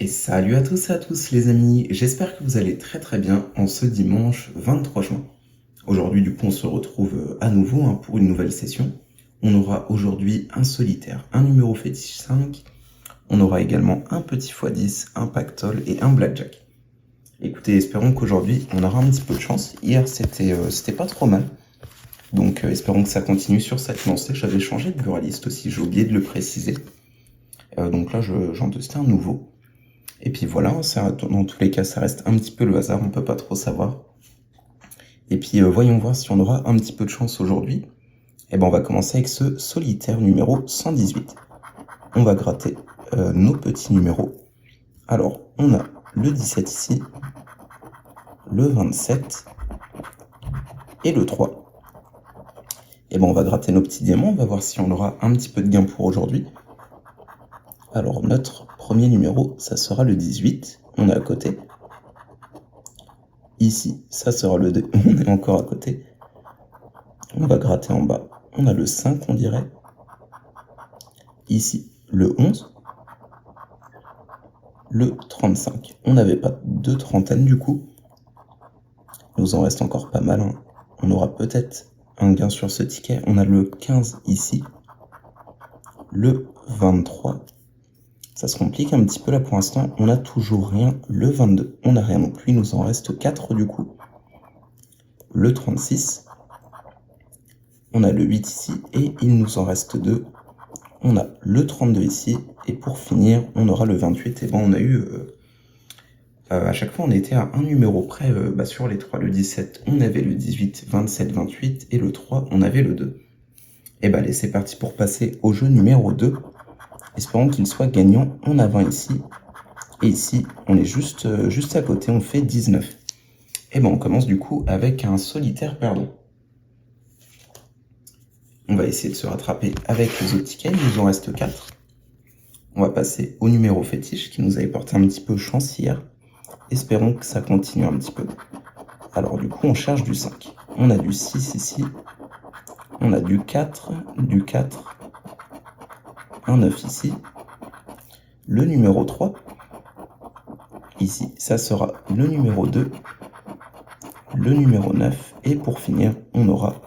Et salut à tous et à tous les amis, j'espère que vous allez très très bien en ce dimanche 23 juin. Aujourd'hui du coup on se retrouve à nouveau pour une nouvelle session. On aura aujourd'hui un solitaire, un numéro fétiche 5, on aura également un petit x10, un pactole et un blackjack. Écoutez, espérons qu'aujourd'hui on aura un petit peu de chance. Hier c'était pas trop mal, donc espérons que ça continue sur cette lancée. J'avais changé de buraliste aussi, j'ai oublié de le préciser. Donc là j'en testais un nouveau. Et puis voilà, dans tous les cas, ça reste un petit peu le hasard, on peut pas trop savoir. Et puis voyons voir si on aura un petit peu de chance aujourd'hui. Et ben on va commencer avec ce solitaire numéro 118. On va gratter nos petits numéros. Alors, on a le 17 ici, le 27 et le 3. Et ben on va gratter nos petits diamants, on va voir si on aura un petit peu de gain pour aujourd'hui. Alors notre premier numéro, ça sera le 18, on est à côté. Ici, ça sera le 2, on est encore à côté. On va gratter en bas, on a le 5 on dirait. Ici, le 11. Le 35. On n'avait pas de trentaine du coup. Il nous en reste encore pas mal. On aura peut-être un gain sur ce ticket. On a le 15 ici. Le 23. Ça se complique un petit peu là pour l'instant. On n'a toujours rien. Le 22. On n'a rien non plus. Il nous en reste 4 du coup. Le 36. On a le 8 ici. Et il nous en reste 2. On a le 32 ici. Et pour finir, on aura le 28. Et bon, on a eu... à chaque fois, on était à un numéro près sur les 3. Le 17, on avait le 18, 27, 28. Et le 3, on avait le 2. Et allez, c'est parti pour passer au jeu numéro 2. Espérons qu'il soit gagnant. On a 20 ici. Et ici, on est juste à côté. On fait 19. Et on commence du coup avec un solitaire perdant. On va essayer de se rattraper avec les autres tickets. Il nous en reste 4. On va passer au numéro fétiche qui nous avait porté un petit peu chance hier. Espérons que ça continue un petit peu. Alors du coup, on cherche du 5. On a du 6 ici. On a du 4, un 9 ici. Le numéro 3. Ici, ça sera le numéro 2. Le numéro 9. Et pour finir, on aura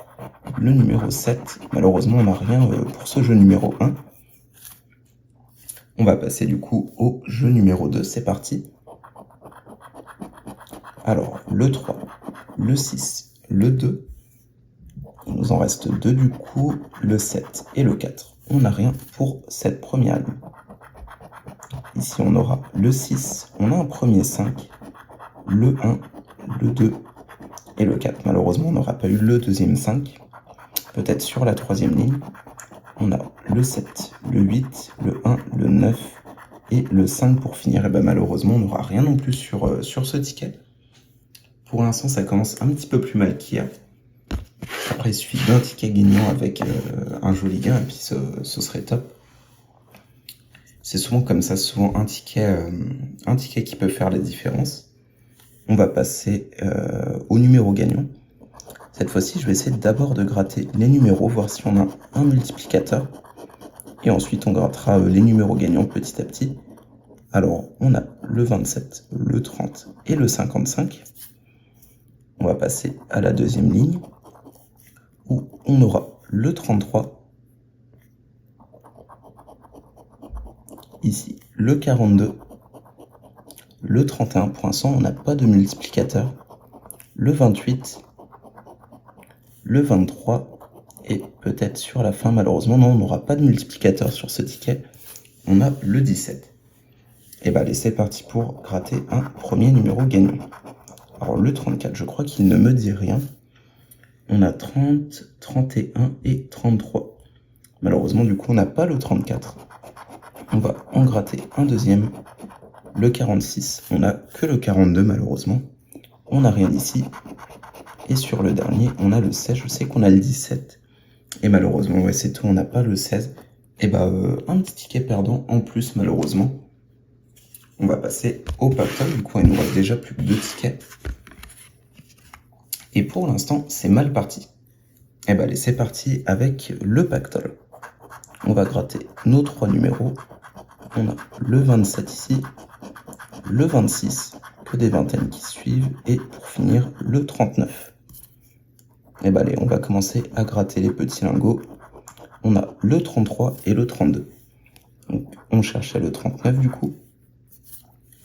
le numéro 7. Malheureusement, on n'a rien pour ce jeu numéro 1. On va passer du coup au jeu numéro 2. C'est parti. Alors, le 3, le 6, le 2. Il nous en reste 2 du coup, le 7 et le 4. On n'a rien pour cette première ligne. Ici, on aura le 6, on a un premier 5, le 1, le 2 et le 4. Malheureusement, on n'aura pas eu le deuxième 5. Peut-être sur la troisième ligne. On a le 7, le 8, le 1, le 9 et le 5 pour finir. Et malheureusement, on n'aura rien non plus sur ce ticket. Pour l'instant, ça commence un petit peu plus mal qu'hier. Après, il suffit d'un ticket gagnant avec un joli gain et puis ce serait top. C'est souvent comme ça, souvent un ticket qui peut faire la différence. On va passer au numéro gagnant. Cette fois-ci, je vais essayer d'abord de gratter les numéros, voir si on a un multiplicateur. Et ensuite, on grattera les numéros gagnants petit à petit. Alors, on a le 27, le 30 et le 55. On va passer à la deuxième ligne, où on aura le 33. Ici, le 42. Le 31, pour l'instant, on n'a pas de multiplicateur. Le 28. Le 23. Et peut-être sur la fin, malheureusement, non, on n'aura pas de multiplicateur sur ce ticket. On a le 17. Et allez, c'est parti pour gratter un premier numéro gagnant. Alors, le 34, je crois qu'il ne me dit rien. On a 30, 31 et 33. Malheureusement, du coup, on n'a pas le 34. On va en gratter un deuxième. Le 46, on n'a que le 42, malheureusement. On n'a rien ici. Et sur le dernier, on a le 16. Je sais qu'on a le 17. Et malheureusement, ouais, c'est tout, on n'a pas le 16. Et un petit ticket perdant en plus, malheureusement. On va passer au pactole. Du coup, il nous reste déjà plus que 2 tickets. Et pour l'instant, c'est mal parti. Et allez, c'est parti avec le pactole. On va gratter nos 3 numéros. On a le 27 ici, le 26, que des vingtaines qui suivent, et pour finir, le 39. Et bah allez, on va commencer à gratter les petits lingots. On a le 33 et le 32. Donc on cherchait le 39 du coup.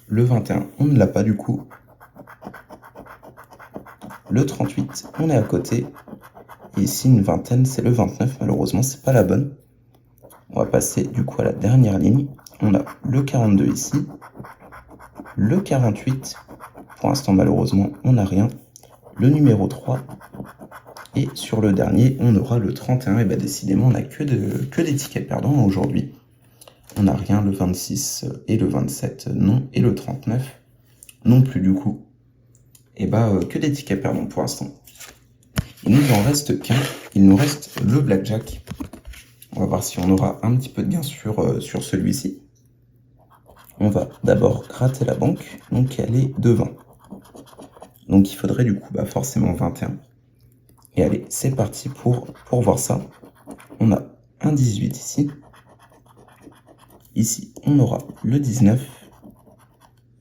Le 21, on ne l'a pas du coup. Le 38, on est à côté. Et ici, une vingtaine, c'est le 29. Malheureusement, c'est pas la bonne. On va passer du coup à la dernière ligne. On a le 42 ici. Le 48. Pour l'instant, malheureusement, on n'a rien. Le numéro 3. Et sur le dernier, on aura le 31. Et bah décidément, on n'a que des tickets perdants aujourd'hui. On n'a rien, le 26 et le 27, non. Et le 39, non plus du coup. Et bah que des tickets perdants pour l'instant. Il nous en reste qu'un. Il nous reste le blackjack. On va voir si on aura un petit peu de gain sur celui-ci. On va d'abord gratter la banque. Donc elle est de 20. Donc il faudrait du coup forcément 21. Et allez, c'est parti pour voir ça. On a un 18 ici. Ici, on aura le 19,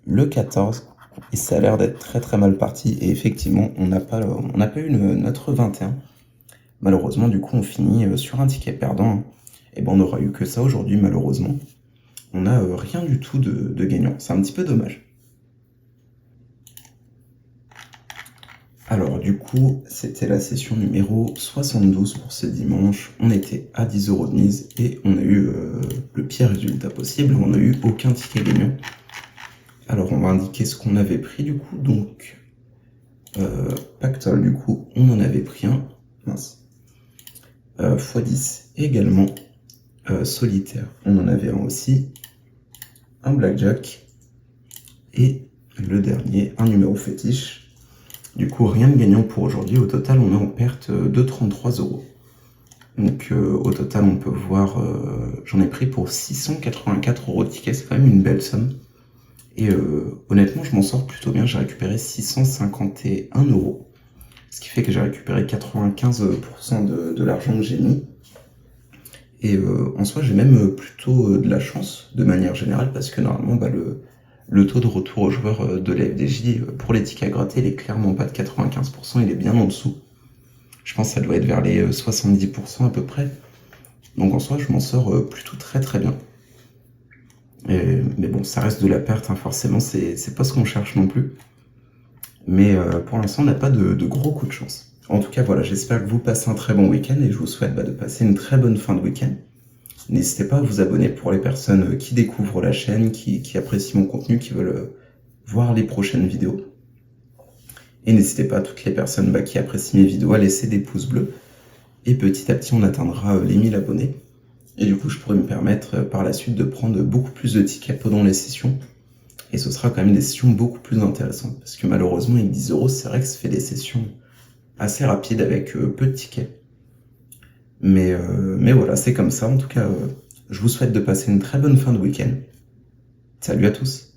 le 14, et ça a l'air d'être très très mal parti. Et effectivement, on n'a pas eu notre 21. Malheureusement, du coup, on finit sur un ticket perdant. Et ben, on n'aura eu que ça aujourd'hui, malheureusement. On n'a rien du tout de gagnant. C'est un petit peu dommage. Alors, du coup, c'était la session numéro 72 pour ce dimanche. On était à 10 € de mise et on a eu le pire résultat possible. On n'a eu aucun ticket gagnant. Alors, on va indiquer ce qu'on avait pris, du coup. Donc, Pactole, du coup, on en avait pris un. Mince. x10 également. Solitaire, on en avait un aussi. Un blackjack. Et le dernier, un numéro fétiche. Du coup, rien de gagnant pour aujourd'hui. Au total, on est en perte de 33 €. Donc, au total, on peut voir... j'en ai pris pour 684 € de tickets. C'est quand même une belle somme. Et honnêtement, je m'en sors plutôt bien. J'ai récupéré 651 €. Ce qui fait que j'ai récupéré 95% de l'argent que j'ai mis. Et en soi, j'ai même plutôt de la chance, de manière générale, parce que normalement, le taux de retour aux joueurs de la FDJ pour les tickets à gratter, il est clairement pas de 95%, il est bien en dessous. Je pense que ça doit être vers les 70% à peu près. Donc en soi, je m'en sors plutôt très très bien. Mais bon, ça reste de la perte, hein, forcément, c'est pas ce qu'on cherche non plus. Mais pour l'instant, on n'a pas de gros coups de chance. En tout cas, voilà, j'espère que vous passez un très bon week-end et je vous souhaite de passer une très bonne fin de week-end. N'hésitez pas à vous abonner pour les personnes qui découvrent la chaîne, qui apprécient mon contenu, qui veulent voir les prochaines vidéos. Et n'hésitez pas à toutes les personnes qui apprécient mes vidéos à laisser des pouces bleus. Et petit à petit, on atteindra les 1000 abonnés. Et du coup, je pourrai me permettre par la suite de prendre beaucoup plus de tickets pendant les sessions. Et ce sera quand même des sessions beaucoup plus intéressantes. Parce que malheureusement, avec 10 €, c'est vrai que ça fait des sessions assez rapides avec peu de tickets. Mais voilà, c'est comme ça. En tout cas, je vous souhaite de passer une très bonne fin de week-end. Salut à tous!